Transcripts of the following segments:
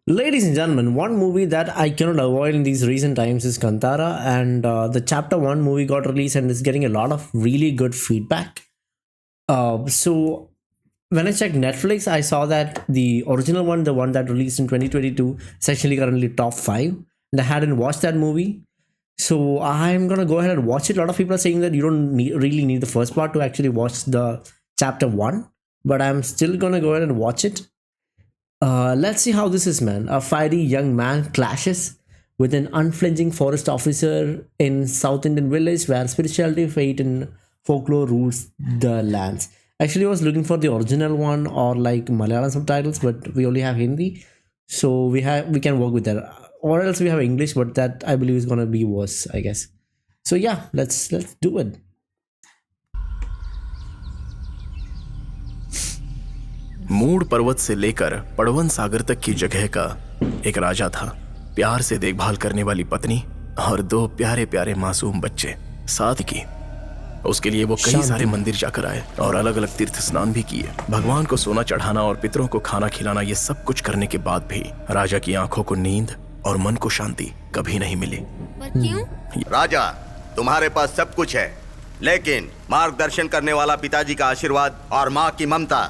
Ladies and gentlemen, one movie that I cannot avoid in these recent times is Kantara, and the Chapter 1 movie got released and is getting a lot of really good feedback. So, when I checked Netflix, I saw that the original one, the one that released in 2022, is actually currently top 5. And I hadn't watched that movie. So, I'm gonna go ahead and watch it. A lot of people are saying that you don't really need the first part to actually watch the Chapter 1, but I'm still gonna go ahead and watch it. Let's see how this is, man. A fiery young man clashes with an unflinching forest officer in South Indian village where spirituality, fate, and folklore rules the lands. Actually, I was looking for the original one or like Malayalam subtitles, but we only have Hindi, so we can work with that. Or else we have English, but that I believe is gonna be worse, I guess. So yeah, let's do it. Mood पर्वत से लेकर पड़वन सागर तक की जगह का एक राजा था। प्यार से देखभाल करने वाली पत्नी और 2 प्यारे प्यारे मासूम बच्चे साथ की। उसके लिए वो कई सारे मंदिर जाकर आए और अलग अलग तीर्थ स्नान भी किए। भगवान को सोना चढ़ाना और पितरों को खाना खिलाना, ये सब कुछ करने के बाद भी राजा की आंखों को नींद और मन को शांति कभी नहीं मिली। क्यों? राजा, तुम्हारे पास सब कुछ है, लेकिन मार्गदर्शन करने वाला पिताजी का आशीर्वाद और माँ की ममता,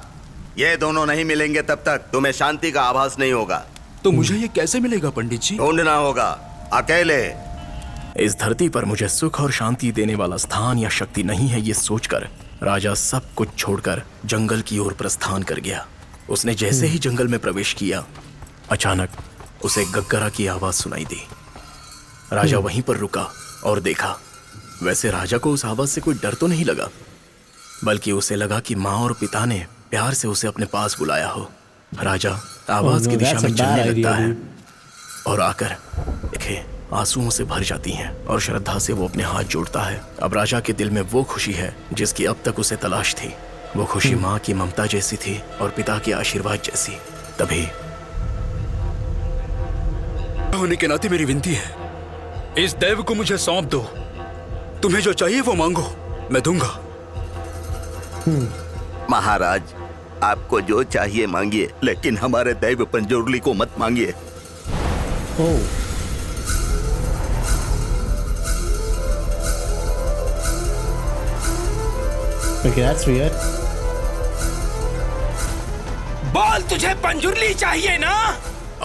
ये दोनों नहीं मिलेंगे तब तक तुम्हें शांति का आभास नहीं होगा। तो मुझे ये कैसे मिलेगा पंडित जी? ढूंढना होगा, अकेले। इस धरती पर मुझे सुख और शांति देने वाला स्थान या शक्ति नहीं है, ये सोचकर राजा सब कुछ छोड़कर जंगल की ओर प्रस्थान कर गया। उसने जैसे ही जंगल में प्रवेश किया, अचानक उसे गग्गरा की आवाज सुनाई दी। राजा वहीं पर रुका और देखा। वैसे राजा को उस आवाज से कोई डर तो नहीं लगा, बल्कि उसे लगा कि माँ और पिता ने प्यार से उसे अपने पास बुलाया हो। राजा आवाज की दिशा में चलने लगता है और आकर देखे आंसुओं से भर जाती हैं और श्रद्धा से वो अपने हाथ जोड़ता है। अब राजा के दिल में वो खुशी है जिसकी अब तक उसे तलाश थी। वो खुशी माँ की ममता जैसी थी और पिता के आशीर्वाद जैसी। तभी होने के नाते मेरी विनती है, इस दैव को मुझे सौंप दो। तुम्हें जो चाहिए वो मांगो, मैं दूंगा। महाराज, आपको जो चाहिए मांगिए, लेकिन हमारे दैव पंजुर्ली को मत मांगिए। Oh. Okay, that's weird. बोल, तुझे पंजुर्ली चाहिए ना?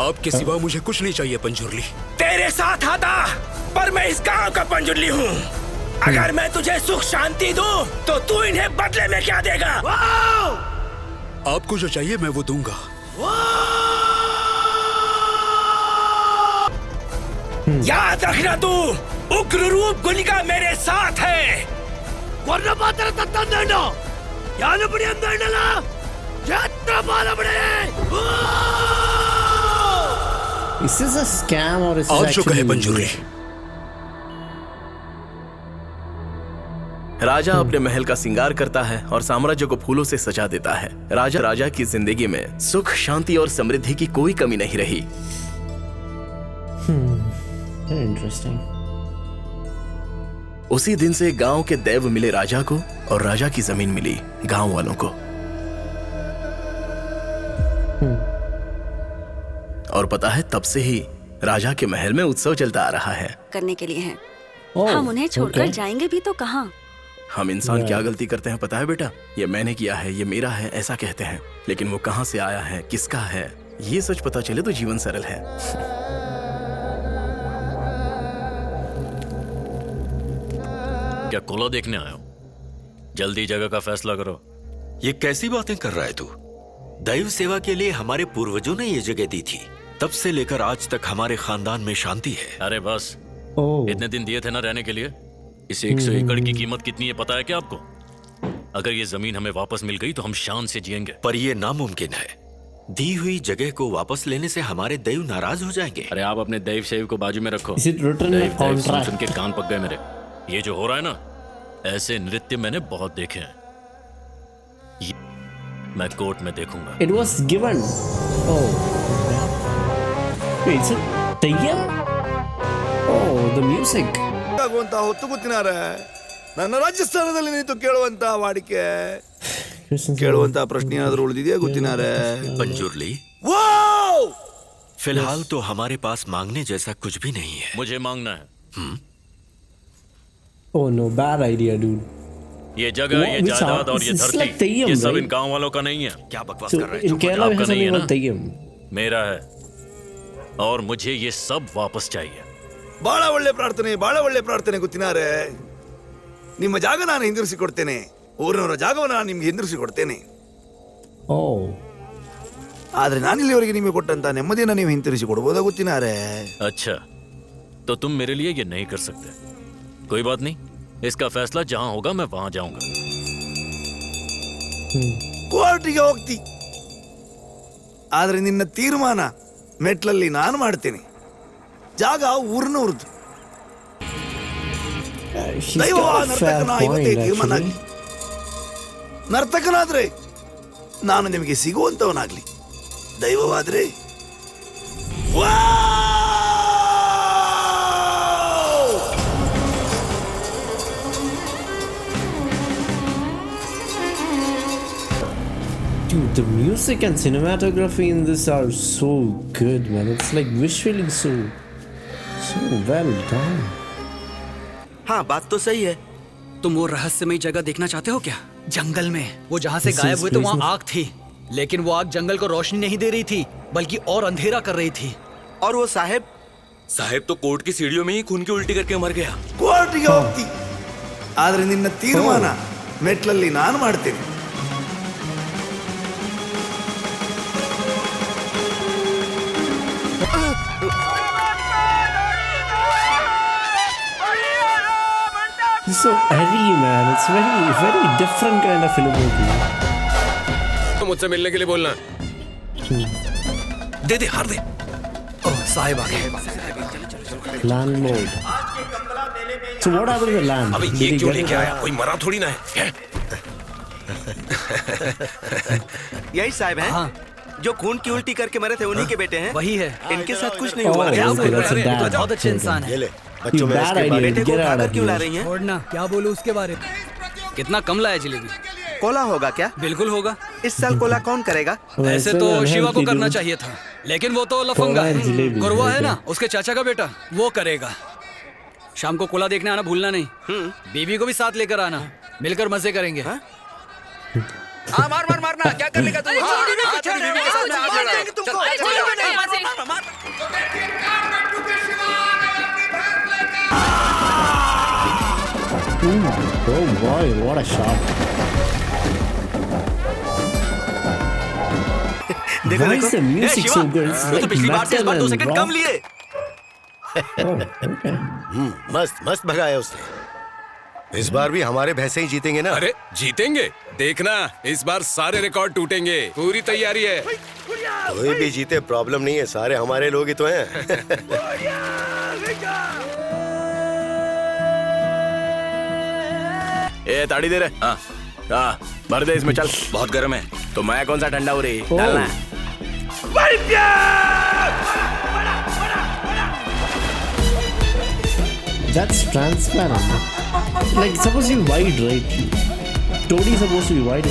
आपके सिवा मुझे कुछ नहीं चाहिए पंजुर्ली। तेरे साथ आता, पर मैं इस गांव का पंजुर्ली हूँ। अगर मैं तुझे सुख शांति दूं, तो तू इन्हें बदले में क्या देगा? आपको जो चाहिए मैं वो दूंगा। याद रखना, तू उग्र रूप गुलिका मेरे साथ है। Is this a scam or is आप this जो कहे actually पंजुर्ली। राजा अपने महल का श्रृंगार करता है और साम्राज्य को फूलों से सजा देता है। राजा की जिंदगी में सुख, शांति और समृद्धि की कोई कमी नहीं रही। Very interesting. उसी दिन से गांव के दैव मिले राजा को और राजा की जमीन मिली गांव वालों को। और पता है, तब से ही राजा के महल में उत्सव चलता आ रहा है। करने के लिए हैं। Oh, हम उन्हें छोड़कर okay. जाएंगे भी तो कहाँ? हम इंसान क्या गलती करते हैं पता है बेटा? ये मैंने किया है, ये मेरा है, ऐसा कहते हैं। लेकिन वो कहां से आया है, किसका है, ये सच पता चले तो जीवन सरल है। क्या कोला देखने आए हो? जल्दी जगह का फैसला करो। ये कैसी बातें कर रहा है तू? दैव सेवा के लिए हमारे पूर्वजों ने ये जगह दी थी। तब से लेकर आज तक हमारे खानदान में शांति है। अरे बस, Oh. इतने दिन दिए थे ना रहने के लिए। इस 100 एकड़ की कीमत कितनी है पता है क्या आपको? अगर ये जमीन हमें वापस मिल गई तो हम शान से जिएंगे। पर ये नामुमकिन है। दी हुई जगह को वापस लेने से हमारे दैव नाराज हो जाएंगे। अरे आप अपने दैव सेव को बाजू में रखो। Is it written in दैव the दैव सुन contract? सुन के कान पक गए मेरे। ये जो हो रहा है ना, ऐसे नृत्य मैंने बहुत देखे हैं। ये मैं कोर्ट में देखूंगा। It was given. Oh. Wait, is it Tayyam? Oh, the music. ಆಗುವಂತ ಹೊತ್ತು ಕೂತಿನಾರೆ ನನ್ನ ರಾಜಸ್ಥಾನದಲ್ಲಿ ನಿಂತು ಕೇಳುವಂತ ವಾಡಿಕೆ ಕೇಳುವಂತ ಪ್ರಶ್ನೆ ಏನಾದರೂ ಉಳಿದಿದೆಯಾ ಗೊತ್ತಿನಾರೆ पंजुर्ली, ವಾವ್ फिलहाल तो हमारे पास मांगने जैसा कुछ भी नहीं है। मुझे मांगना है। Oh no, bad idea, dude. ये जगह, ये Which जायदाद और ये it's like धरती, Tayyam, ये सब right? इन गांव वालों का नहीं है, क्या बकवास So कर रहे in Kerala we आपका have नहीं है something ना? called Tayyam. मेरा है। और मुझे ये सब वापस चाहिए। ಬಹಳ ಒಳ್ಳೆ ಪ್ರಾರ್ಥನೆ ಗೊತ್ತಿನಾರೆ. ನಿಮ್ಮ ಜಾಗ ನಾನು ಹಿಂದಿರಿಸಿ ಕೊಡ್ತೇನೆ. ಊರಿನವರ ಜಾಗವನ್ನು ನಾನು ನಿಮ್ಗೆ ಹಿಂದಿರಿಸಿ ಕೊಡ್ತೇನೆ. Oh. ಆದ್ರೆ ನಾನಿಲ್ಲಿವರೆಗೆ ನಿಮಗೆ ಕೊಟ್ಟಂತ ನೆಮ್ಮದಿಯನ್ನು ನೀವು ಹಿಂತಿರಿಸಿ ಕೊಡಬಹುದಾ ಗೊತ್ತಿನಾರೆ. अच्छा, तो तुम मेरे लिए ये नहीं कर सकते। कोई बात नहीं, इसका फैसला जहां होगा मैं वहां जाऊंगा। ಕೋರ್ಟಿಗೆ ಹೋಗ್ತಿ. ಆದ್ರೆ ನಿನ್ನ ತೀರ್ಮಾನ ಮೆಟ್ಲಲ್ಲಿ ನಾನು ಮಾಡ್ತೇನೆ. ಜಾಗ ಊರಿನವ್ರದ್ದು. She's ದೈವ got a fair ನರ್ತಕನ ಇವತ್ತೇ point, ತೀರ್ಮಾನ actually. ಆಗ್ಲಿ. ನರ್ತಕನಾದ್ರೆ ನಾನು ನಿಮಗೆ ಸಿಗುವಂತವನಾಗ್ಲಿ. ದೈವವಾದ್ರೆ Dude, the music and cinematography in this are so good, man. It's like visually so well done. हाँ, बात तो सही है। तुम वो रहस्यमयी जगह देखना चाहते हो क्या? जंगल में वो जहाँ से This गायब is हुए तो वहाँ business. आग थी, लेकिन वो आग जंगल को रोशनी नहीं दे रही थी बल्कि और अंधेरा कर रही थी। और वो साहेब तो कोर्ट की सीढ़ियों में ही खून की उल्टी करके मर गया। ಕೋರ್ಟಿಗೆ ಹೋಗ್ತಿ. ಆದ್ರೆ ನಿನ್ನ ತೀರ್ಮಾನ ಮೆಟ್ಲಲ್ಲಿ ನಾನು ಮಾಡ್ತೇನೆ. It's so heavy, man. It's very different kind of filmmaking. मुझसे मिलने के लिए बोलना। दे दे, हार दे। ओह, साहिब आ गए। Landlord. So what happened to the land? अबे Did ये he क्यों get it लेके back? आया? कोई मरा थोड़ी ना है। यही साहब हैं? हाँ। जो खून की उल्टी करके मरे थे उन्हीं के बेटे हैं। वही है। इनके साथ कुछ नहीं Oh, हुआ। क्या okay, बोल that's a रहे हो? dad. बहुत अच्छे इंसान है। You bad idea. बेटे को Get out उठाकर of क्यों ला here. रही हैं? छोड़ना, क्या बोलूं उसके बारे में? कितना कम लाया जलेबी? कोला होगा क्या? बिल्कुल होगा। इस साल कोला कौन करेगा? ऐसे तो शिवा को करना चाहिए था, लेकिन वो तो लफंगा है। जलेबी, गुरवा है okay. ना, उसके चाचा का बेटा, वो करेगा। शाम को कोला देखने आना भूलना नहीं। बीबी को भी साथ लेकर आना, मिलकर मजे करेंगे। हाँ, मारना क्या कर लेगा तू? तेरी बीवी के साथ में आग लगा। Oh boy, what a shot. देखो Why is the music so good? It's तो like पिछली बार से इस बार 2 metal and second come rock. लिए। Oh, okay. मस्त भगाया उसने। इस बार भी हमारे भैंसे ही जीतेंगे ना। अरे जीतेंगे, देखना इस बार सारे रिकॉर्ड टूटेंगे। पूरी तैयारी है। कोई भी जीते प्रॉब्लम नहीं है, सारे हमारे लोग ही तो हैं। ए ताड़ी दे रहे। हाँ, भर दे इसमें, चल। बहुत गर्म है। तो मैं कौन सा ठंडा हो रही Oh. डालना। That's transparent. Like supposed to be wide, right? Totally supposed to be wide.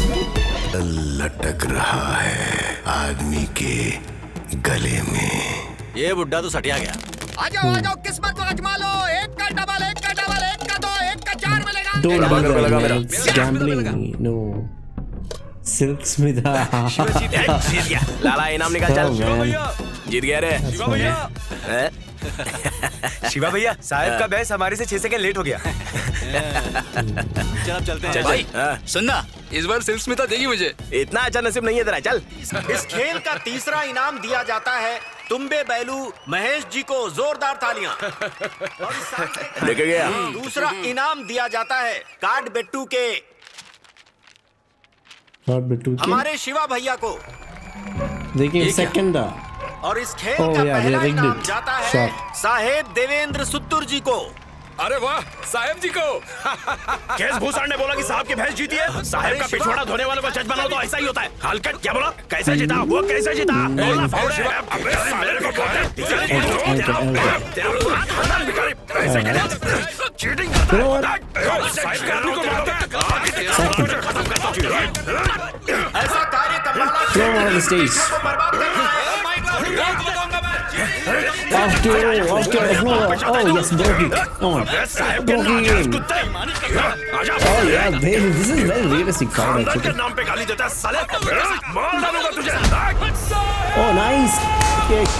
लटक रहा है आदमी के गले में। ये बुड्ढा तो सटिया गया। आ जाओ किस्मत को आजमा लो। एक का डबल, एक का डबल, एक का 2, एक का 4 मिलेगा। Don't do लगा that, मेरा। man. It's gambling. No. Silk Smith. जीत गया। लाला इनाम निकाल, Oh, चल। man. जीत गया रे। That's funny. शिवा भैया, साहब का बहस हमारे से 6 सेकंड लेट हो गया। चल अब चलते हैं। चल भाई भाई, सुनना, इस बार सिल्क स्मिता देगी मुझे। इतना अच्छा नसीब नहीं है तेरा, चल। इस खेल का तीसरा इनाम दिया जाता है तुम्बे बैलू महेश जी को। जोरदार तालियां। और इस साल के लेके गया। दूसरा इनाम दिया जाता है कार्ड बेट्टू के Not bit too हमारे शिवा भैया को। देखिए सेकंड. और इस खेल Oh, का yeah, they पहला rigged इनाम it. जाता है Shot. साहेब देवेंद्र सुत्तुर जी को। अरे वाह, साहेब जी को। केस भूषण ने बोला कि साहब की भैंस जीती है। साहेब का पिछवाड़ा धोने वालों को जज बनाओ तो ऐसा ही होता है। हलकट क्या बोला? कैसे जीता? वो कैसे जीता? बोलना फाउल है। अबे साले को बोलते। कैसे करे? चीटिंग करता है। साहेब का आदमी को मारता है। ऐसा कार्य करवाना Throw him on the stage. को बर्बाद करना है। No. Oh yes, Doki. Come on. Doki in. Oh yeah, baby, this is very realistic fight actually. नाम पे गाली देता है साले, मार डालूंगा तुझे। Oh nice kick.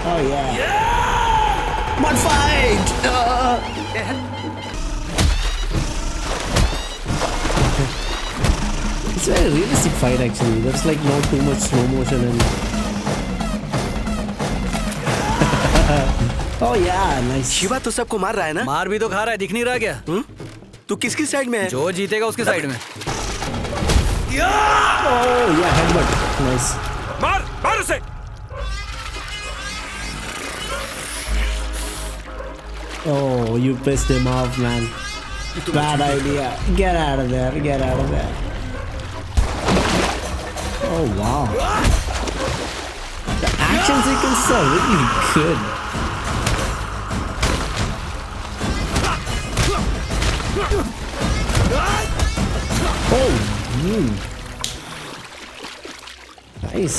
Oh yeah. Mud fight. It's a very realistic fight actually. There's like not too much slow motion and. Oh yeah, nice. Shiva तो सबको मार रहा है ना? मार भी तो खा रहा है, दिख नहीं रहा क्या? तू किसकी साइड में है? जो जीतेगा उसके साइड में। Oh yeah, headbutt. Nice. मार उसे। Oh, you pissed him off, man. Bad idea. Get out of there. Get out of there. Oh wow. The action sequences are really good. Oh, nice.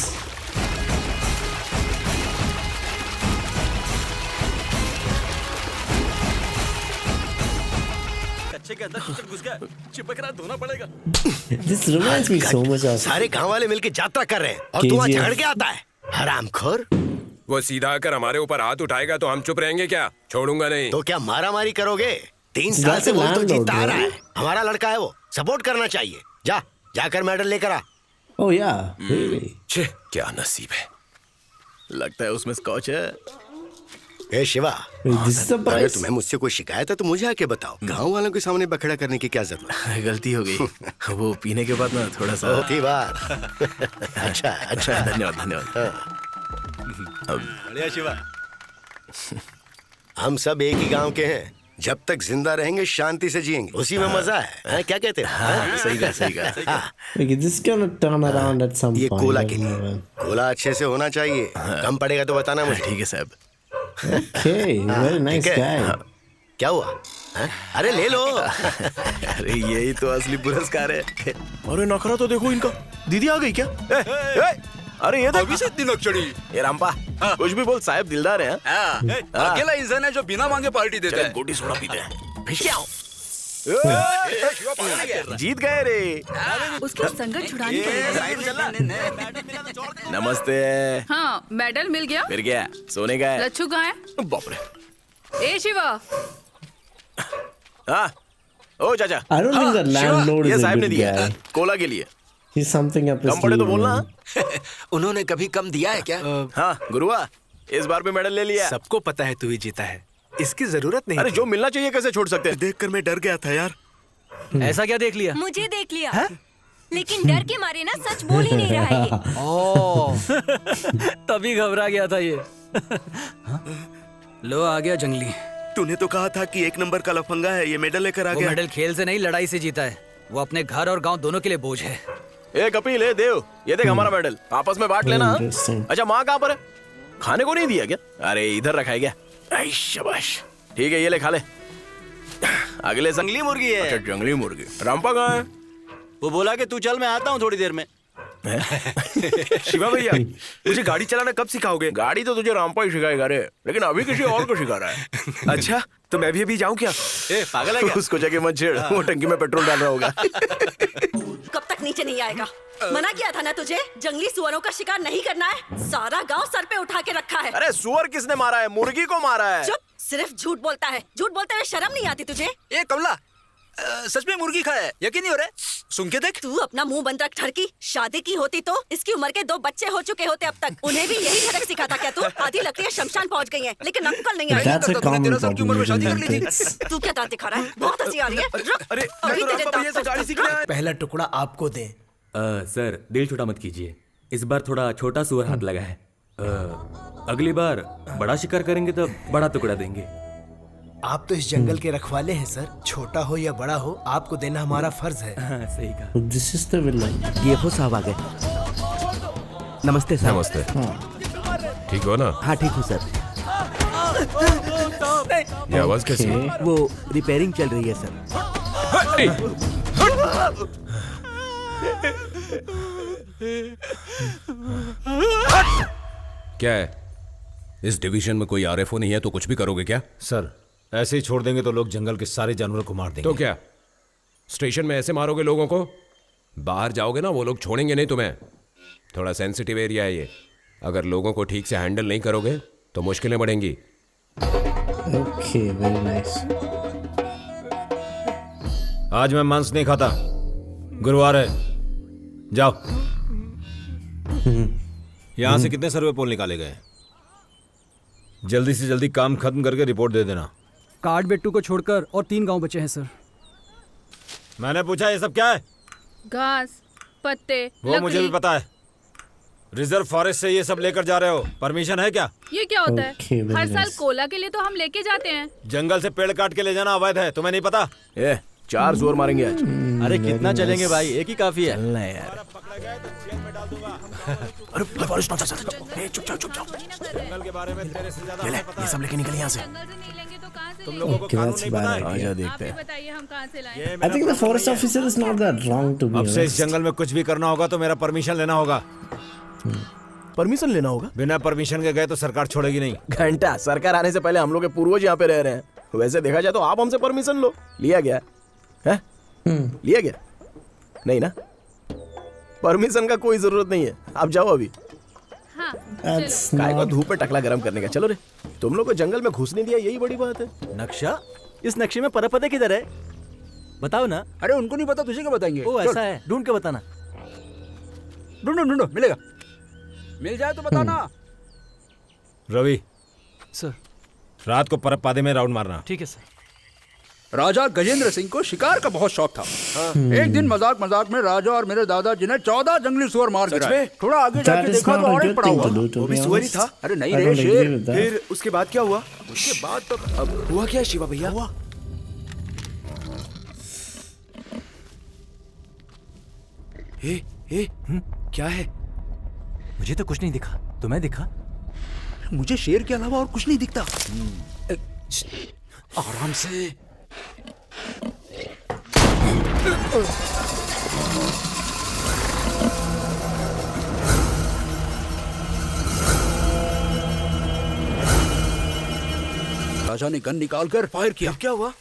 कच्चे के अंदर घुस गया, चिपक रहा, धोना पड़ेगा। This reminds me so much of सारे गांव वाले मिलके यात्रा कर रहे हैं और तू वहाँ झगड़ के आता है, हरामखोर। वो सीधा आकर हमारे ऊपर हाथ उठाएगा तो हम चुप रहेंगे क्या? छोड़ूंगा नहीं। तो क्या मारा मारी करोगे? 3 साल से वो तो जीतता आ रहा है, हमारा लड़का है वो, सपोर्ट करना चाहिए। जाकर मेडल लेकर आ। Oh yeah, really? छे, क्या नसीब है। लगता है उसमें स्कॉच है। ए शिवा, This is the अगर price. तुम्हें मुझसे कोई शिकायत है तो मुझे आके बताओ। गांव वालों के सामने बखेड़ा करने की क्या जरूरत है? गलती हो गई। वो पीने के बाद ना थोड़ा सा। होती बात। अच्छा धन्यवाद। बढ़िया शिवा। हम सब एक ही गांव के हैं। जब तक जिंदा रहेंगे शांति से जिएंगे, उसी में मजा है। क्या कहते हैं? सही कहा। Okay, this is gonna turn around at some ये point. कोला I के don't know, लिए, man. कोला अच्छे से होना चाहिए। कम पड़ेगा तो बताना मुझे। ठीक है साहब। Okay, very nice ठीक है। guy. क्या हुआ? अरे ले लो। अरे यही तो असली पुरस्कार है। अरे नखरा तो देखो इनका। दीदी आ गई क्या? अरे ये अभी से इतनी नक्चड़ी। ये रामपा, कुछ भी बोल, साहब दिलदार है। अकेला इंसान है जो बिना मांगे पार्टी देता है। गोटी सोडा पीते हैं। जीत गए रे। उसकी संगत छुड़ानी पड़ेगी। नमस्ते। हाँ, मेडल मिल गया। फिर क्या? सोने का है। लच्छू कहाँ है? बाप रे। ए शिवा। हाँ, ओ चाचा। I don't think the landlord ये is a साहब ने good दिया guy. कोला के लिए। He's something up his कम पड़े तो sleeve, बोलना। man. उन्होंने कभी कम दिया है क्या? हाँ गुरुआ, इस बार भी मेडल ले लिया। सबको पता है तू ही जीता है, इसकी जरूरत नहीं। अरे जो मिलना चाहिए कैसे छोड़ सकते हैं? देखकर मैं डर गया था यार। ऐसा क्या देख लिया? मुझे देख लिया, लेकिन डर के मारे ना सच बोल ही नहीं रहा है ये। ओह, तभी घबरा गया था ये। लो आ गया जंगली। तूने तो कहा था कि 1 नंबर का लफंगा है, ये मेडल लेकर आ वो गया। मेडल खेल से नहीं, लड़ाई से जीता है। वो अपने घर और गांव दोनों के लिए बोझ है। ए कपिल, ए देव, ये देख हमारा मेडल, आपस में बांट लेना। अच्छा माँ कहाँ पर है? खाने को नहीं दिया क्या? अरे इधर रखा है क्या? शाबाश, ठीक है ये ले खा ले। अगले जंगली मुर्गी है। अच्छा जंगली मुर्गी। रामपा कहाँ है? वो बोला कि तू चल, मैं आता हूँ थोड़ी देर में। शिवा भैया, मुझे गाड़ी चलाना कब सिखाओगे? गाड़ी तो तुझे रामपा ही सिखाएगा रे, लेकिन अभी किसी और को सिखा रहा है। अच्छा, तो मैं भी अभी जाऊँ क्या? ए पागल है क्या? उसको जगह मत छेड़, वो टंकी में पेट्रोल डाल रहा होगा। कब तक नीचे नहीं आएगा? मना किया था ना तुझे, जंगली सुअरों का शिकार नहीं करना है। सारा गांव सर पे उठा के रखा है। अरे सुअर किसने मारा है? मुर्गी को मारा है। चुप, सिर्फ झूठ बोलता है। झूठ बोलते हुए शर्म नहीं आती तुझे? ए कमला, सच में मुर्गी खाया है? यकीन नहीं हो रहा है? सुन के देख। तू अपना मुंह बंद रख ठरकी। शादी की होती तो इसकी उम्र के 2 बच्चे हो चुके होते अब तक। उन्हें भी यही धड़क सिखाता क्या तू? आधी लगती है शमशान पहुंच गई है, लेकिन अक्ल नहीं आई। That's a common problem in Netflix. तू क्या दांत दिखा रहा है? बहुत हंसी आ रही है। रुक, अरे अभी तेरे दांत तोड़- पहला टुकड़ा आपको दे। सर दिल छोटा मत कीजिए, इस बार थोड़ा छोटा सुअर हाथ लगा है। अगली बार बड़ा शिकार करेंगे तब बड़ा टुकड़ा देंगे। आप तो इस जंगल के रखवाले हैं सर, छोटा हो या बड़ा हो आपको देना हमारा फर्ज है। हाँ, सही कहा। This is the villain. DFO साहब आ गए। नमस्ते सर। नमस्ते। ठीक हो ना? हाँ ठीक हूँ सर। ये आवाज कैसी है? वो रिपेयरिंग चल रही है सर। क्या है? इस डिवीजन में कोई आरएफओ नहीं है तो कुछ भी करोगे क्या? सर ऐसे ही छोड़ देंगे तो लोग जंगल के सारे जानवरों को मार देंगे। तो क्या स्टेशन में ऐसे मारोगे लोगों को? बाहर जाओगे ना वो लोग छोड़ेंगे नहीं तुम्हें। थोड़ा सेंसिटिव एरिया है ये, अगर लोगों को ठीक से हैंडल नहीं करोगे तो मुश्किलें बढ़ेंगी। Okay, very nice. आज मैं मांस नहीं खाता, गुरुवार है। जाओ। यहां से कितने सर्वे पोल निकाले गए? जल्दी से जल्दी काम खत्म करके रिपोर्ट दे देना। काट बेट्टू को छोड़कर और 3 गांव बचे हैं सर। मैंने पूछा ये सब क्या है? घास, पत्ते, वो मुझे भी पता है। रिजर्व फॉरेस्ट से ये सब लेकर जा रहे हो, परमिशन है क्या? ये क्या होता है? Okay, very हर साल nice. कोला के लिए तो हम लेके जाते हैं। जंगल से पेड़ काट के ले जाना अवैध है, तुम्हें नहीं पता? 4 जोर मारेंगे आज। अरे कितना चलेंगे भाई, एक ही काफी है। चलना है यार। अरे फॉरेस्ट ऑफिसर, चुप जाओ। जंगल के बारे में तेरे से ज्यादा ले ये सब लेके निकल यहाँ से। तुम लोगों को कानून नहीं पता है? आजा देखते हैं। बताइए हम कहाँ से लाएं? I think the forest officer is not that wrong to be अब से इस honest. जंगल में कुछ भी करना होगा तो मेरा परमिशन लेना होगा। परमिशन लेना होगा? बिना परमिशन के गए तो सरकार छोड़ेगी नहीं। घंटा, सरकार आने से पहले हम लोग के पूर्वज यहाँ पे रह रहे हैं। वैसे देखा जाए तो आप हमसे परमिशन लो। लिया गया है? लिया गया नहीं ना? परमिशन का कोई जरूरत नहीं है, आप जाओ अभी। काय को धूप पे टकला गरम करने का। चलो रे, तुम लोग को जंगल में घुस नहीं दिया, यही बड़ी बात है। नक्शा? इस नक्शे में परपते किधर है? बताओ ना। अरे उनको नहीं पता, तुझे क्या बताएंगे? ओ ऐसा है, ढूंढ के बताना। ढूंढो मिलेगा। मिल जाए तो बताना। रवि सर, रात को परप पादे में राउंड मारना। ठीक है सर। राजा गजेंद्र सिंह को शिकार का बहुत शौक था। एक दिन मजाक में राजा और मेरे दादाजी ने 14 जंगली सुअर मार गिराए। थोड़ा आगे जाके देखा तो और एक पड़ा हुआ। वो भी सुअर ही था? अरे नहीं रे, शेर। फिर उसके बाद क्या हुआ? उसके बाद तो अब हुआ क्या शिवा भैया? हुआ क्या है? मुझे तो कुछ नहीं दिखा, तुम्हें दिखा? मुझे शेर के अलावा और कुछ नहीं दिखता। आराम से। राजा ने गन निकालकर फायर किया। क्या हुआ?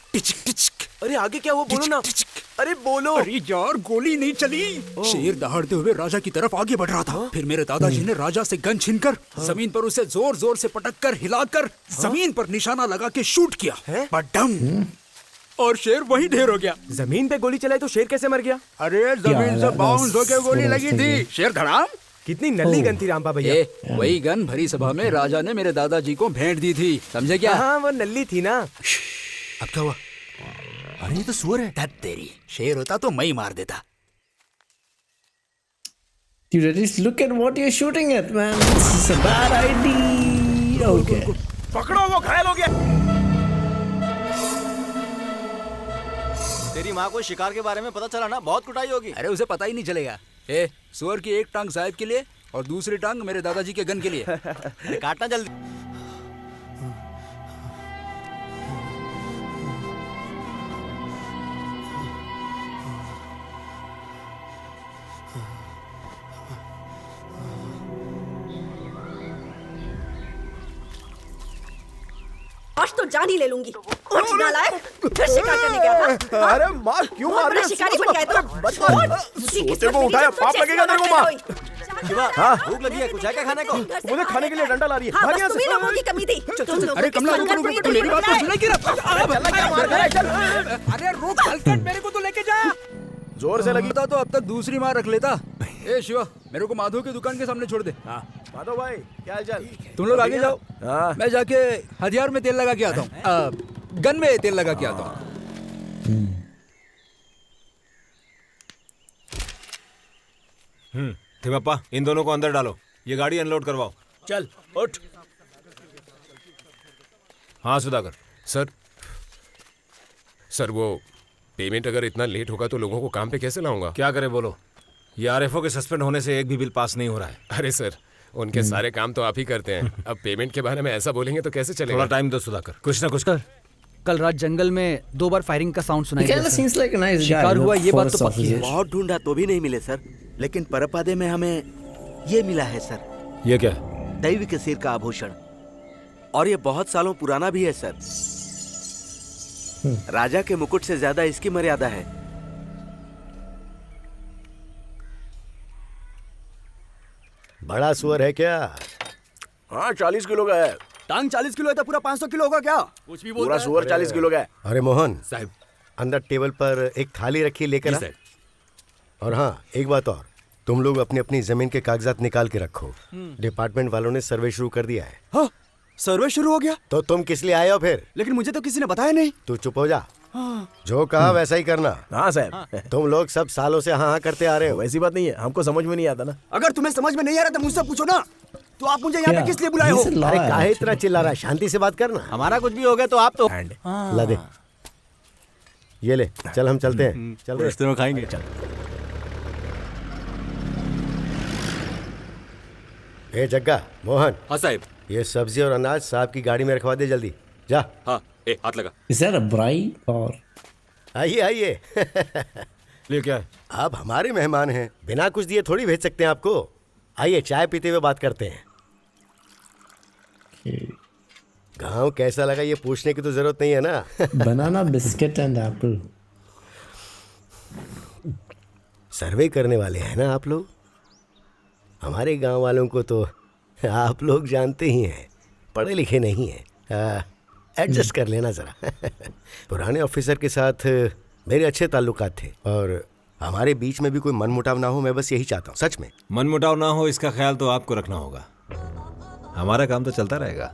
अरे आगे क्या हुआ बोलो ना। अरे बोलो। अरे यार गोली नहीं चली। शेर दहाड़ते हुए राजा की तरफ आगे बढ़ रहा था। फिर मेरे दादाजी ने राजा से गन छीनकर जमीन पर उसे जोर जोर से पटककर हिलाकर जमीन पर निशाना लगा के शूट किया। बड्डम। और शेर वहीं ढेर हो गया। जमीन पे गोली चलाई तो शेर कैसे मर गया? अरे जमीन से बाउंस होकर गोली लगी थी। शेर धड़ाम। कितनी नल्ली गन थी रामपा भैया। वही गन भरी सभा में राजा ने मेरे दादाजी को भेंट दी थी, समझे क्या? हाँ वो नल्ली थी ना। अब क्या हुआ? अरे ये तो सुअर है। तेरी शेर होता तो मैं ही मार देता। Dude, at least look at what you're shooting at, man. This is a bad idea. Okay. पकड़ो, वो घायल हो गया। तेरी माँ को शिकार के बारे में पता चला ना, बहुत कुटाई होगी। अरे उसे पता ही नहीं चलेगा। सुअर की एक टांग साहब के लिए और दूसरी टांग मेरे दादाजी के गन के लिए। काटना जल्दी। आज तो जान ही ले लूंगी। उठ नालायक, फिर शिकार करने गया था। अरे माँ क्यों मार रही है? शिकारी बन गया तो। सोते को उठाया, पाप लगेगा तेरे को माँ। शिवा, हाँ भूख लगी है, कुछ है क्या खाने को? मुझे खाने के लिए डंडा ला रही है। हाँ, भाग बस यहाँ तुम्हीं से। लोगों की कमी थी। तुम लोगों अरे की कमला संगत रुक, में ही तू मेरी बात तो सुना कि चल। अरे रुक हलकट, मेरे को तो लेके जा। जोर से लगी था तो अब तक दूसरी मार रख लेता। ए शिवा, मेरे को माधव की दुकान के सामने छोड़ दे। माधव भाई क्या हालचाल? तुम लोग आगे जाओ, मैं जाके हथियार में तेल लगा के आता हूँ, गन में तेल लगा के आता हूँ। थिमप्पा, इन दोनों को अंदर डालो। ये गाड़ी अनलोड करवाओ। चल उठ। हाँ सुधाकर। सर वो पेमेंट अगर इतना लेट होगा तो लोगों को काम पे कैसे लाऊंगा? क्या करे बोलो? ये आरएफओ के सस्पेंड होने से एक भी बिल पास नहीं हो रहा है। अरे सर, उनके सारे काम तो आप ही करते हैं। अब पेमेंट के बारे में ऐसा बोलेंगे तो कैसे चलेगा? थोड़ा टाइम दो सुधाकर, कुछ ना कुछ कर। कल रात जंगल में 2 बार फायरिंग का साउंड सुनाई दिया। seems like a nice guy, शिकार हुआ ये बात तो forest पक्की है। बहुत ढूंढा तो भी नहीं मिले सर, लेकिन परपादे में हमें ये मिला है सर। ये क्या? दैवी के सिर का आभूषण। और ये बहुत सालों पुराना भी है सर। राजा के मुकुट से ज्यादा इसकी मर्यादा है। बड़ा सुअर है क्या? हाँ 40 किलो का है। टांग 40 किलो है तो पूरा 500 किलो होगा क्या? कुछ भी पूरा सुअर 40 किलो का है। अरे मोहन साहब, अंदर टेबल पर एक थाली रखी, लेकर आ। और हाँ, एक बात और, तुम लोग अपनी अपनी जमीन के कागजात निकाल के रखो। डिपार्टमेंट वालों ने सर्वे शुरू कर दिया है। हाँ, सर्वे शुरू हो गया? तो तुम किस लिए आए हो फिर? लेकिन मुझे तो किसी ने बताया नहीं। तू चुप हो जा। जो कहा वैसा ही करना। हाँ साहब। तुम लोग सब सालों से हाँ हाँ करते आ रहे हो। वैसी बात नहीं है, हमको समझ में नहीं आता ना। अगर तुम्हें समझ में नहीं आ रहा तो मुझसे पूछो ना। तो आप मुझे यहाँ पे किस लिए बुलाए हो? अरे काहे इतना चिल्ला रहा है? शांति से बात करना। हमारा कुछ भी हो गया तो आप तो ला दे, ये ले। चल हम चलते हैं। चल रास्ते में खाएंगे। चल। ए जग्गा, मोहन। हाँ साहब। ये सब्जी और अनाज साहब की गाड़ी में रखवा दे जल्दी। जा। हाँ, ए हाथ लगा। Is that a bribe or? आइए आइए। ले क्या? आप हमारे मेहमान हैं, बिना कुछ दिए थोड़ी भेज सकते हैं आपको। आइए चाय पीते हुए बात करते हैं। गांव कैसा लगा ये पूछने की तो जरूरत नहीं है ना। Banana, biscuit and apple. सर्वे करने वाले हैं ना आप लोग। हमारे गांव वालों को तो आप लोग जानते ही हैं, पढ़े लिखे नहीं हैं। एडजस्ट कर लेना जरा। पुराने ऑफिसर के साथ मेरे अच्छे ताल्लुकात थे और हमारे बीच में भी कोई मनमुटाव ना हो, मैं बस यही चाहता हूँ। सच में मनमुटाव ना हो इसका ख्याल तो आपको रखना होगा। हमारा काम तो चलता रहेगा।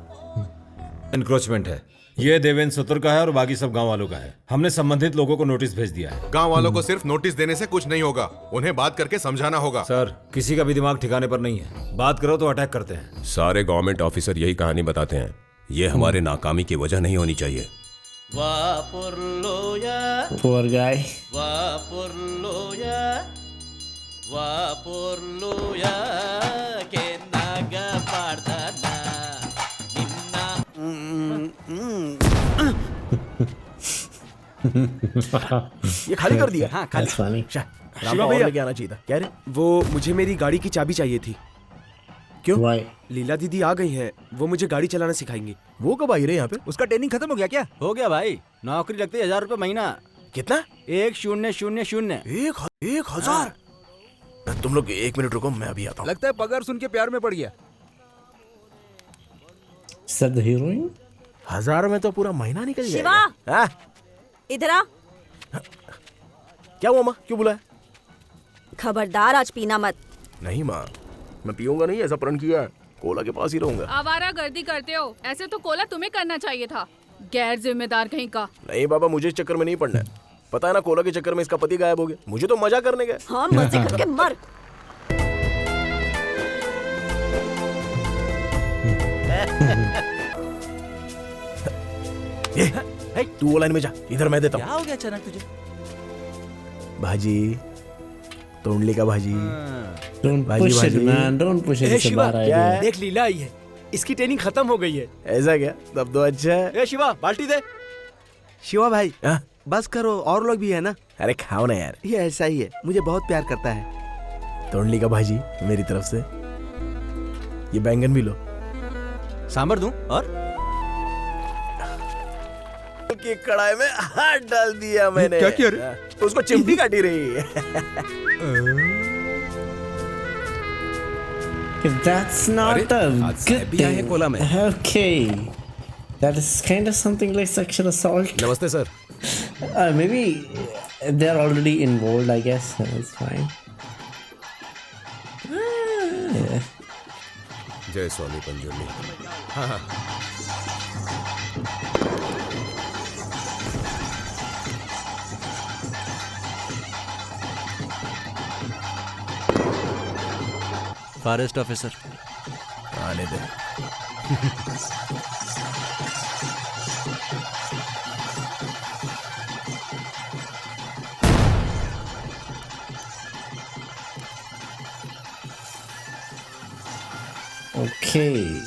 एनक्रोचमेंट है, ये देवेंद्र सतुर का है और बाकी सब गांव वालों का है। हमने संबंधित लोगों को नोटिस भेज दिया है। गांव वालों को सिर्फ नोटिस देने से कुछ नहीं होगा, उन्हें बात करके समझाना होगा। सर, किसी का भी दिमाग ठिकाने पर नहीं है। बात करो तो अटैक करते हैं। सारे गवर्नमेंट ऑफिसर यही कहानी बताते हैं। ये हमारे नाकामी की वजह नहीं होनी चाहिए। Poor guy. ये खाली कर दिया। हाँ खाली। That's funny. शिवा भैया लेके आना चाहिए था। क्या रे? वो मुझे मेरी गाड़ी की चाबी चाहिए थी। क्यों? Why? लीला दीदी आ गई हैं, वो मुझे गाड़ी चलाना सिखाएंगी। वो कब आई रे यहाँ पे? उसका ट्रेनिंग खत्म हो गया क्या? हो गया भाई, नौकरी लगती है 1000 रुपए महीना। कितना? 1000। 1000? तुम लोग 1 मिनट रुको, मैं अभी आता हूँ। लगता है पगार सुन के प्यार में पड़ गया। Is that the heroine? 1000 में तो पूरा महीना निकल शिवा, जाएगा। हाँ? इधर आ। क्या हुआ माँ, क्यों बुलाया? खबरदार आज पीना मत। नहीं माँ, मैं पीऊंगा नहीं, ऐसा प्रण किया है। कोला के पास ही रहूंगा। आवारा गर्दी करते हो, ऐसे तो कोला तुम्हें करना चाहिए था, गैर जिम्मेदार कहीं का। नहीं बाबा, मुझे इस चक्कर में नहीं पड़ना है। पता है ना, कोला के चक्कर में इसका पति गायब हो गया। मुझे तो मजा करने गए। हाँ, मजे करके मर। तू वो लाइन में जा, इधर मैं देता हूँ। क्या हो गया अचानक तुझे? भाजी, तोंडली का भाजी। Don't भाजी, push it, भाजी। man. Don't push it. A It's a Shiva, bad idea. देख लीला आई है, इसकी ट्रेनिंग खत्म हो गई है। ऐसा क्या? तब तो अच्छा है। ए शिवा, बाल्टी दे। शिवा भाई, बस करो, और लोग भी है ना। अरे खाओ ना यार। ये ऐसा ही है, मुझे बहुत प्यार करता है। तोंडली का भाजी मेरी तरफ से। ये बैंगन भी लो। सांभर दूं? और की कढ़ाई में हाथ डाल दिया मैंने। क्या किया रे? उसको चिमटी काटी रही है। That's not a good thing. Okay. That is kind of something like sexual assault. नमस्ते sir. Maybe they're already involved, I guess. That's fine. Yeah. जय स्वामी पंजुर्ली। हाँ हाँ। फॉरेस्ट ऑफिसर आने दे। Okay.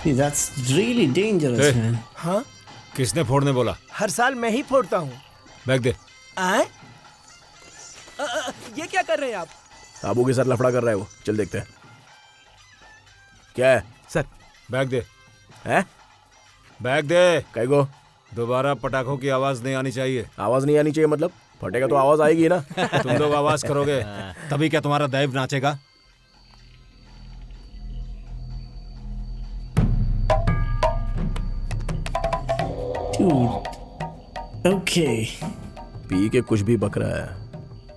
See, that's really dangerous, man. हाँ? किसने फोड़ने बोला? हर साल मैं ही फोड़ता हूँ। बैग दे। आए? ये क्या कर रहे हैं आप? आबू के साथ लफड़ा कर रहा है वो। चल देखते हैं क्या है। सर बैग दे। है? बैग दे। कई को दोबारा पटाखों की आवाज नहीं आनी चाहिए। आवाज नहीं आनी चाहिए मतलब? फटेगा तो आवाज आएगी ना। तुम लोग आवाज करोगे तभी क्या तुम्हारा दैव नाचेगा? ओके। पी के कुछ भी बक रहा है,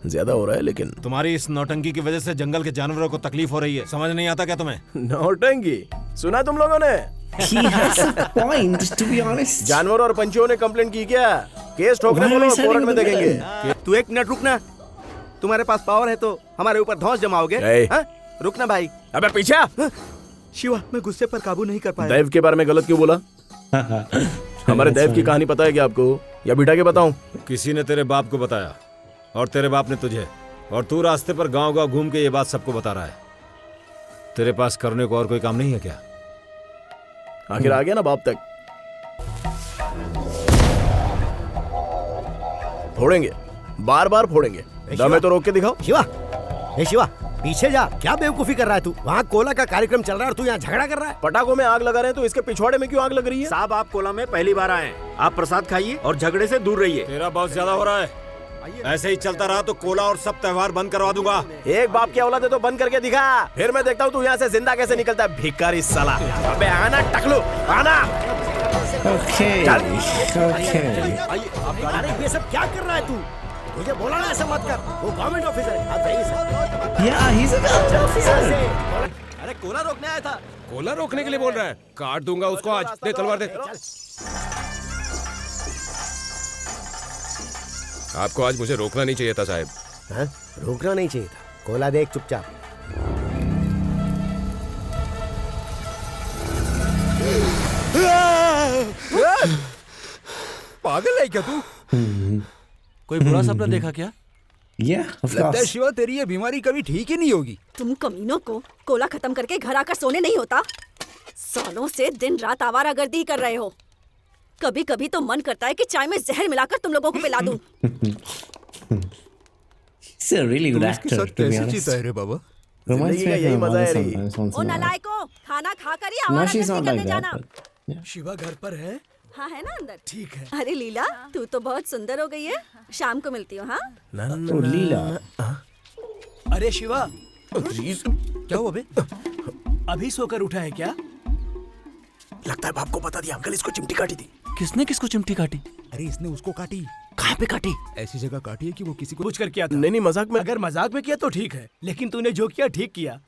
ज्यादा हो रहा है लेकिन। तुम्हारी इस नौटंकी की वजह से जंगल के जानवरों को तकलीफ हो रही है, समझ नहीं आता क्या तुम्हें? नौटंकी सुना तुम लोगों ने? He has a point, to be honest. जानवरों और पंछियों ने कंप्लेंट की क्या? केस ठोकने Why are बोलो, we कोर्ट selling में the देखेंगे। villain? तू एक मिनट रुकना। तुम्हारे पास पावर है तो हमारे ऊपर धौंस जमाओगे? हाँ? रुकना भाई। अबे पीछे आ। शिवा, मैं गुस्से पर काबू नहीं कर पाया। दैव के बारे में गलत क्यों बोला? हमारे दैव की कहानी पता है क्या आपको, या बिठा के बताऊं? किसी ने तेरे बाप को बताया और तेरे बाप ने तुझे, और तू रास्ते पर गांव-गांव घूम के ये बात सबको बता रहा है। तेरे पास करने को और कोई काम नहीं है क्या? आखिर आ गया ना बाप तक। फोड़ेंगे, बार बार फोड़ेंगे। दम है तो रोक के दिखाओ। शिवा, ए शिवा, पीछे जा। क्या बेवकूफी कर रहा है तू? वहाँ कोला का कार्यक्रम चल रहा है और तू यहाँ झगड़ा कर रहा है। पटाखों में आग लगा रहे हैं तो इसके पिछवाड़े में क्यों आग लग रही है? साहब, आप कोला में पहली बार आए हैं। आप प्रसाद खाइए और झगड़े से दूर रहिए। तेरा बहुत ज्यादा हो रहा है। ऐसे ही चलता रहा तो कोला और सब त्योहार बंद करवा दूंगा। एक बाप की औलाद है तो बंद करके दिखा, फिर मैं देखता हूँ तू यहाँ से जिंदा कैसे निकलता है। भिखारी साला। अबे आना टकलू, आना। Okay. अरे ये सब क्या कर रहा है तू? मुझे बोला ना ऐसा मत कर। वो गवर्नमेंट ऑफिसर है। आप जाइए sir. Yeah, he's a government officer. अरे कोला रोकने आया था। कोला रोकने के लिए बोल रहा है? काट दूंगा उसको आज। दे तलवार दे। आपको आज मुझे रोकना नहीं चाहिए था साहब। हाँ? रोकना नहीं चाहिए था। कोला देख चुपचाप। पागल है क्या तू? कोई बुरा सपना देखा क्या? Yeah, of लगता है course. शिवा तेरी ये बीमारी कभी ठीक ही नहीं होगी। तुम कमीनों को कोला खत्म करके घर आकर सोने नहीं होता? सालों से दिन रात आवारागर्दी कर रहे हो। कभी कभी तो मन करता है कि चाय में जहर मिलाकर तुम लोगों को पिला दूं। He's a really good actor, to be honest. रे बाबा? Reminds me of यही my मजा है mother रे। sometimes, once O in a while. नालायको, खाना खाकर ही No, she's आवारागर्दी not करने like that. जाना। But शिवा घर पर है? हाँ, है ना अंदर। ठीक है। अरे लीला, तू तो बहुत सुंदर हो गई है। शाम को मिलती हूँ। हाँ, oh, Leela. अरे शिवा, क्या हुआ बे? अभी सोकर उठा है क्या? लगता है बाप को बता दिया, अंकल इसको चिमटी काटी थी। किसने किसको चिमटी काटी? अरे इसने उसको काटी। कहाँ पे काटी? ऐसी जगह काटी है कि वो किसी को पूछ कर किया था। नहीं मजाक में। अगर मजाक में किया तो ठीक है, लेकिन तूने जो किया ठीक किया।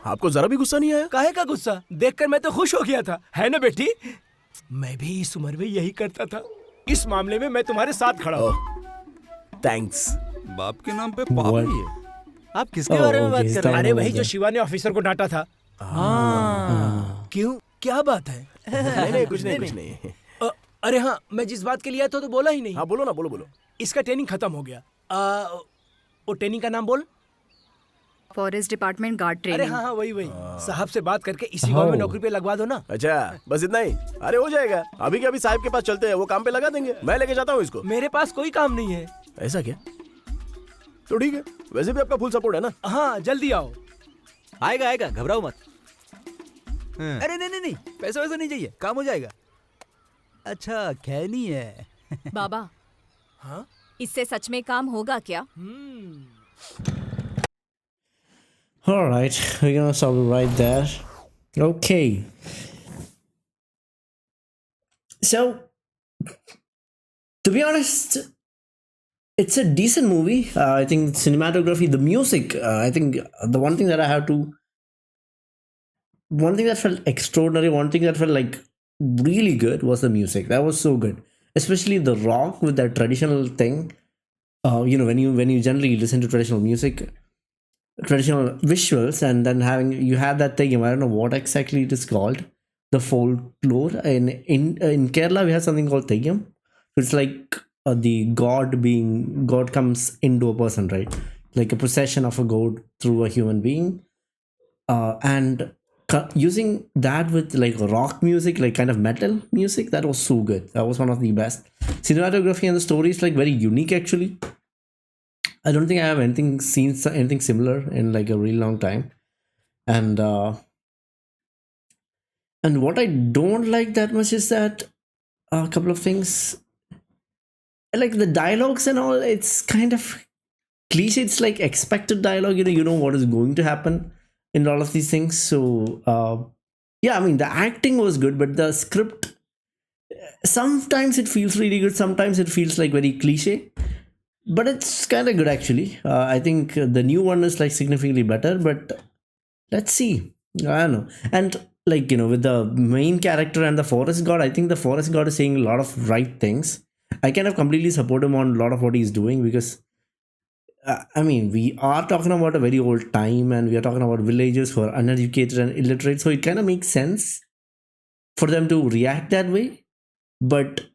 आपको जरा भी गुस्सा नहीं आया? काहे का गुस्सा? देखकर मैं तो खुश हो गया था, है ना बेटी? मैं भी इस उम्र में यही करता था। इस मामले में मैं तुम्हारे साथ खड़ा हूँ। थैंक्स। बाप के नाम पे पाप ही है। आप किसके बारे में बात कर रहे हैं? अरे वही जो शिवा ने ऑफिसर को डांटा था। क्यों? क्या बात है? नहीं कुछ नहीं। अरे हाँ, मैं जिस बात के लिए आया था तो बोला ही नहीं। हाँ बोलो ना, बोलो। इसका ट्रेनिंग खत्म हो गया। वो ट्रेनिंग का नाम बोल। फॉरेस्ट डिपार्टमेंट गार्ड अरे ट्रेनिंग। हाँ वही साहब से बात करके इसी गांव में नौकरी पे लगवा दो ना। अच्छा बस इतना ही? अरे हो जाएगा, अभी के अभी साहब के पास चलते हैं, वो काम पे लगा देंगे। मैं लेके जाता हूँ इसको। मेरे पास कोई काम नहीं है। ऐसा क्या? तो ठीक है, वैसे भी आपका फुल सपोर्ट है ना? हाँ जल्दी आओ। आएगा, घबराओ मत। अरे नहीं, पैसा वैसा नहीं चाहिए, काम हो जाएगा। अच्छा खैनी है। बाबा, हाँ? इससे सच में काम होगा क्या? All right, we're gonna stop it right there. Okay. So, to be honest, it's a decent movie. I think cinematography, the music. I think the one thing that felt extraordinary, one thing that felt like really good was the music. That was so good, especially the rock with that traditional thing. When you generally listen to traditional music, traditional visuals, and then you have that thing. I don't know what exactly it is called. The folklore in Kerala, we have something called Theyyam. It's like the god comes into a person, right? Like a procession of a god through a human being, and using that with like rock music, like kind of metal music, that was so good. That was one of the best. Cinematography and the story is like very unique actually. I don't think I have seen anything similar in like a really long time. And And what I don't like that much is that a couple of things, like the dialogues and all, it's kind of cliche. It's like expected dialogue. You know what is going to happen in all of these things. So yeah, I mean the acting was good, but the script, sometimes it feels really good, sometimes it feels like very cliche, but it's kind of good actually. I think the new one is like significantly better, but let's see. I don't know. And like, with the main character and the forest god, I think the forest god is saying a lot of right things. I kind of completely support him on a lot of what he's doing, because I mean, we are talking about a very old time, and we are talking about villagers who are uneducated and illiterate, so it kind of makes sense for them to react that way. But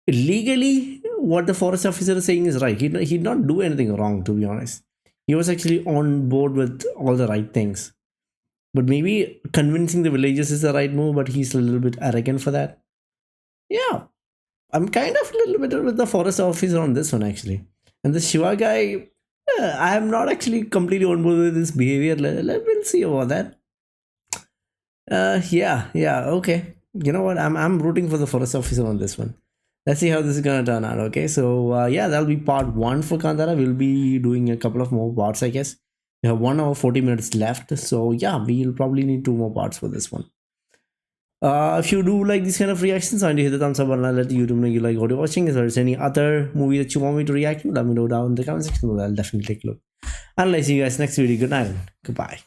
legally, what the forest officer is saying is right. He did not do anything wrong, to be honest. He was actually on board with all the right things. But maybe convincing the villagers is the right move, but he's a little bit arrogant for that. Yeah, I'm kind of a little bit with the forest officer on this one, actually. And the Shiva guy, I am not actually completely on board with his behavior. We'll see about that. Yeah, okay. You know what? I'm rooting for the forest officer on this one. Let's see how this is gonna turn out. Okay, so yeah, that'll be part 1 for Kantara. We'll be doing a couple of more parts, I guess. We have 1 hour 40 minutes left, so yeah, we'll probably need 2 more parts for this one. If you do like these kind of reactions, I need to hit the thumbs up and I'll let YouTube know you like what you're watching. If there's any other movie that you want me to react to, let me know down in the comment section. I'll definitely take a look. And I'll see you guys next video. Good night and goodbye.